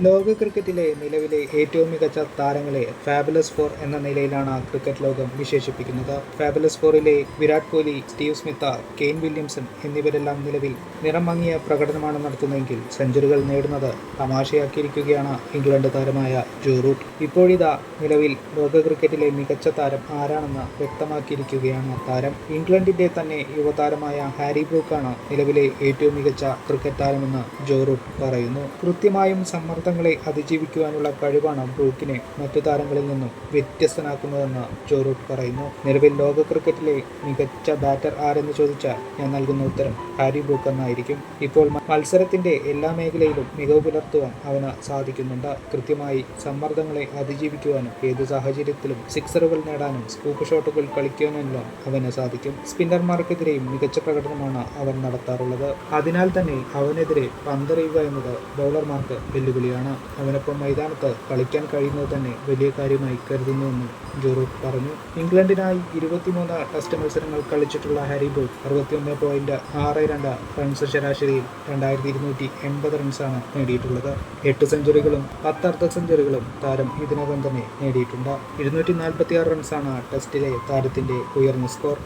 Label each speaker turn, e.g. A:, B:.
A: ലോക ക്രിക്കറ്റിലെ നിലവിലെ ഏറ്റവും മികച്ച താരങ്ങളെ ഫാബുലസ് ഫോർ എന്ന നിലയിലാണ് ക്രിക്കറ്റ് ലോകം വിശേഷിപ്പിക്കുന്നത്. ഫാബുലസ് ഫോറിലെ Virat Kohli, Steve Smith, Kane Williamson എന്നിവരെല്ലാം നിലവിൽ നിറം മങ്ങിയ പ്രകടനമാണ് നടത്തുന്നതെങ്കിൽ സെഞ്ചുറികൾ നേടുന്നത് തമാശയാക്കിയിരിക്കുകയാണ് ഇംഗ്ലണ്ട് താരമായ ജോ റൂട്ട്. ഇപ്പോഴിതാ നിലവിൽ ലോക ക്രിക്കറ്റിലെ മികച്ച താരം ആരാണെന്ന് വ്യക്തമാക്കിയിരിക്കുകയാണ് താരം. ഇംഗ്ലണ്ടിന്റെ തന്നെ യുവതാരമായ ഹാരി ബ്രൂക്കാണ് നിലവിലെ ഏറ്റവും മികച്ച ക്രിക്കറ്റ് താരമെന്ന് ജോ റൂട്ട് പറയുന്നു. കൃത്യമായും സമ്മർദ്ദങ്ങളെ അതിജീവിക്കുവാനുള്ള കഴിവാണ് ബ്രൂക്കിനെ മറ്റു താരങ്ങളിൽ നിന്നും വ്യത്യസ്തനാക്കുന്നതെന്ന് ജോ റൂട്ട് പറയുന്നു. നിലവിൽ ലോക ക്രിക്കറ്റിലെ മികച്ച ബാറ്റർ ആരെന്ന് ചോദിച്ചാൽ ഞാൻ നൽകുന്ന ഉത്തരം ഹാരി ബ്രൂക്ക് എന്നായിരിക്കും. ഇപ്പോൾ മത്സരത്തിന്റെ എല്ലാ മേഖലയിലും മികവ് പുലർത്തുവാൻ അവന് സാധിക്കുന്നുണ്ട്. കൃത്യമായി സമ്മർദ്ദങ്ങളെ അതിജീവിക്കുവാനും ഏത് സാഹചര്യത്തിലും സിക്സറുകൾ നേടാനും സ്കൂപ്പ് ഷോട്ടുകൾ കളിക്കുവാനെല്ലാം അവന് സാധിക്കും. സ്പിന്നർമാർക്കെതിരെയും മികച്ച പ്രകടനമാണ് അവൻ നടത്താറുള്ളത്. അതിനാൽ തന്നെ അവനെതിരെ പന്തെറിയുക എന്നത് ബൗളർമാർക്ക് വെല്ലുവിളിയാണ്. അവനൊപ്പം മൈതാനത്ത് കളിക്കാൻ കഴിയുന്നത് തന്നെ വലിയ കാര്യമായി കരുതുന്നുവെന്നും ജോ റൂട്ട് പറഞ്ഞു. ഇംഗ്ലണ്ടിനായി 23 ടെസ്റ്റ് മത്സരങ്ങൾ കളിച്ചിട്ടുള്ള ഹാരി ബ്രൂക്ക് 61.62 റൺസ് ശരാശരിയിൽ 2280 റൺസാണ് നേടിയിട്ടുള്ളത്. 8 സെഞ്ചുറികളും 10 അർദ്ധ സെഞ്ചുറികളും താരം ഇതിനകം തന്നെ നേടിയിട്ടുണ്ട്. 246 റൺസാണ് ടെസ്റ്റിലെ താരത്തിന്റെ ഉയർന്ന സ്കോർ.